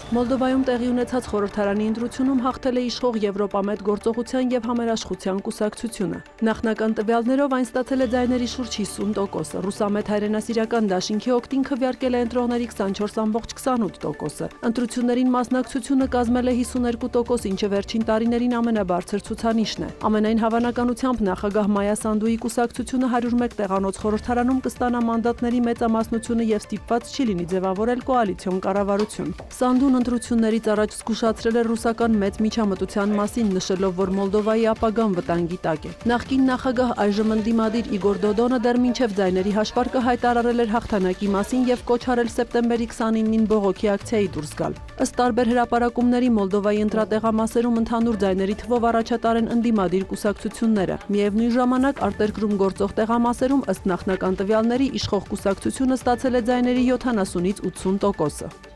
Մոլդովայում տեղի ունեցած խորհրդարանի ընտրությունում հաղթել է իշխող Եվրոպամետ գործողության եւ համերաշխության կուսակցությունը։ Նախնական տվյալներով այն ստացել է ձայների շուրջ 50%, Ռուսամետ հայրենասիրական դաշինքի օգտին քվեարկել է ընտրողների 24.28%։ Ընտրություններին մասնակցությունը կազմել է 52%, ինչը վերջին տարիներին ամենաբարձր ցուցանիշն է։ Ամենայն հավանականությամբ նախագահ Մայա Սանդուի կուսակցությունը 101 տեղանոց խորհրդարանում կստանա մանդատների մեծամասնությունը եւ ստիպված չի լինի ձևավորել կոալիցիոն կառավարություն։ Սանդուն ընտրություններից առաջ զգուշացրել էր ռուսական մեծ միջամտության մասին, նշելով, որ Մոլդովայի ապագան վտանգի տակ է։ Նախկին նախագահ այժմ ընդդիմադիր Իգոր Դոդոնը դեռ մինչև ձայների հաշվարկը հայտարարել էր հաղթանակի մասին եւ կոչ արել սեպտեմբերի 29-ին բողոքի ակցիայի դուրս գալ։ Ըստ տարբեր հրապարակումների Մոլդովայի ընտրատեղամասերում ընդհանուր ձայների թվով առաջատար են ընդդիմադիր կուսակցությունները։ Միևնույն ժամանակ արտերկրում գործող տեղամասերում ըստ նախնական տվյալների իշխող կուսակցությունը ստացել է ձայների 70-ից 80%։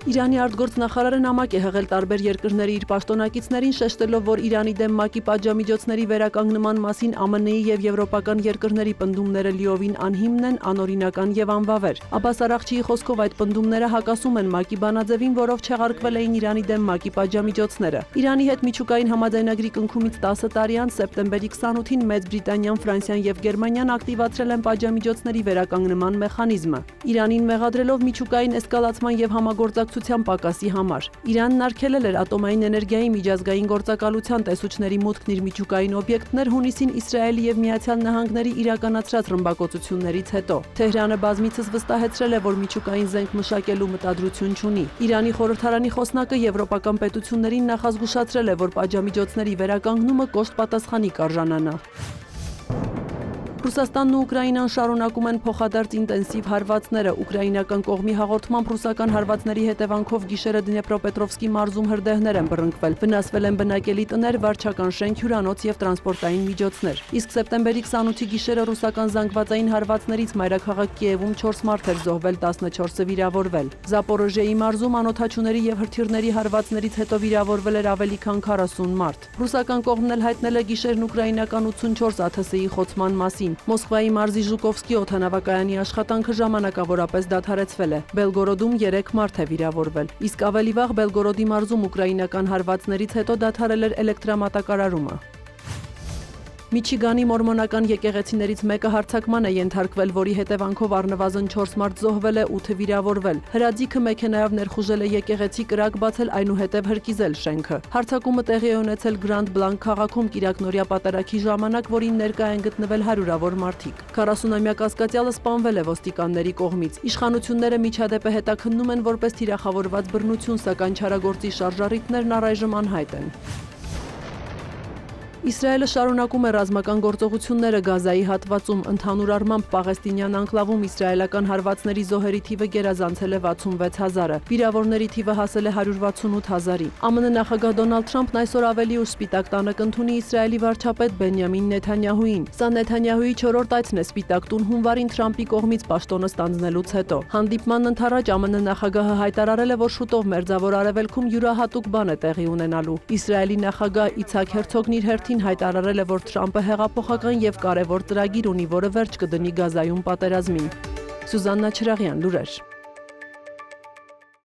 Իրանի արտգործնախարարը նամակ է հղել տարբեր երկրների իր պաշտոնակիցներին, շեշտելով, որ Իրանի դեմ ՄԱԿ-ի պատժամիջոցների վերականգնման մասին ԱՄՆ-ի եւ եվրոպական երկրների պնդումները լիովին անհիմն են, անօրինական եւ անվավեր։ Աբբաս Արաղչիի խոսքով այդ պնդումները հակասում են ՄԱԿ-ի բանաձևին, որով չեղարկվել էին Իրանի դեմ ՄԱԿ-ի պատժամիջոցները։ Իրանի հետ միջուկային համաձայնագրի կնքումից 10 տարի անց սեպտեմբերի 28-ին Մեծ Բրիտանիան, Ֆրանսիան եւ Գերմանիան ակտիվացրել են պատժամիջոցների վերականգնման մեխանիզմը, Իրանին մեղադրելով միջուկային էսկալացման եւ համագործակցության պակասի համար։ Իրանն արգելել էր ատոմային էներգիայի միջազգային գործակալության տեսուչների մուտքն իր միջուկային օբյեկտներ հունիսին Իսրայելի եւ Միացյալ Նահանգների իրականացրած ռմբակոծություններից հետո։ Թեհրանը բազմիցս վստահեցրել է, որ միջուկային զենք մշակելու մտադրություն չունի։ Իրանի խորհրդարանի խոսնակը եվրոպական պետություններին նախազգուշացրել է, որ պատժամիջոցների վերականգնումը կոշտ պատասխանի կարժանանա։ Ռուսաստանն ու Ուկրաինան շարունակում են փոխադարձ ինտենսիվ հարվածները։ Ուկրաինական կողմի հաղորդմամբ ռուսական հարվածների հետևանքով գիշերը Դնեպրոպետրովսկի մարզում հրդեհներ են բռնկվել։ Վնասվել են բնակելի տներ, վարչական շենք, հյուրանոց եւ տրանսպորտային միջոցներ։ Իսկ սեպտեմբերի 28-ի գիշերը ռուսական զանգվածային հարվածներից մայրաքաղաք Կիևում 4 մարդ էր զոհվել, 14-ը վիրավորվել։ Զապորոժիեի մարզում անօդաչուների եւ հրթիռների հարվածներից հետո վիրավորվել էր ավելի քան 40 մարդ։ Ռուսական կողմն էլ հայտնել է գիշերն ուկրաինական 84 ԱԹՍ-ի խոցման մասին։ Մոսկվայի մարզի Ժուկովսկի օդանավակայանի աշխատանքը ժամանակավորապես դադարեցվել է։ Բելգորոդում 3 մարդ է վիրավորվել։ Իսկ ավելի վաղ Բելգորոդի մարզում ուկրաինական հարվածներից հետո դադարել էր էլեկտրամատակարարումը։ Միչիգանի մորմոնական եկեղեցիներից մեկը հարձակման է ենթարկվել, որի հետևանքով առնվազն 4 մարդ զոհվել է, 8-ը վիրավորվել։ Հրաձիգը մեքենայով ներխուժել է եկեղեցի, կրակ բացել, այնուհետև հրկիզել շենքը։ Հարձակումը տեղի է ունեցել Գրանդ Բլանկ քաղաքում կիրակնօրյա պատարագի ժամանակ, որին ներկա են գտնվել հարյուրավոր մարդիկ։ 40-ամյա կասկածյալը սպանվել է ոստիկանների կողմից։ Իշխանությունները միջադեպը հետաքննում են որպես թիրախավորված բռնություն, սակայն չարագործի շարժառիթներն առայժմ անհայտ են։ Իսրայելը շարունակում է ռազմական գործողությունները Գազայի հատվածում, ընդհանուր առմամբ Պաղեստինյան անկլավում իսրայելական հարվածների զոհերի թիվը գերազանցել է 66,000-ը, վիրավորների թիվը հասել է 168,000-ի։ ԱՄՆ նախագահ Դոնալդ Թրամփն այսօր ավելի ուշ Սպիտակ տանը կընդունի Իսրայելի վարչապետ Բենյամին Նեթանյահուին։ Սա Նեթանյահուի 4-րդ այցն է Սպիտակ տուն հունվարին Թրամփի կողմից պաշտոնը ստանձնելուց հետո։ Հանդիպմանն ընդառաջ ԱՄՆ նախագահը հայտարարել է, որ շուտով Մերձավոր Արևելքում յուրահատուկ բան է տեղի ունենալու։ Իսրայելի նախագահ Իցհակ Հերցոգն իր հերթին հայտարարել է, որ Թրամփը հեղափոխական եւ կարևոր ծրագիր ունի, որը վերջ կդնի Գազայում պատերազմին։ Սուզաննա Չրաղյան, լուրեր։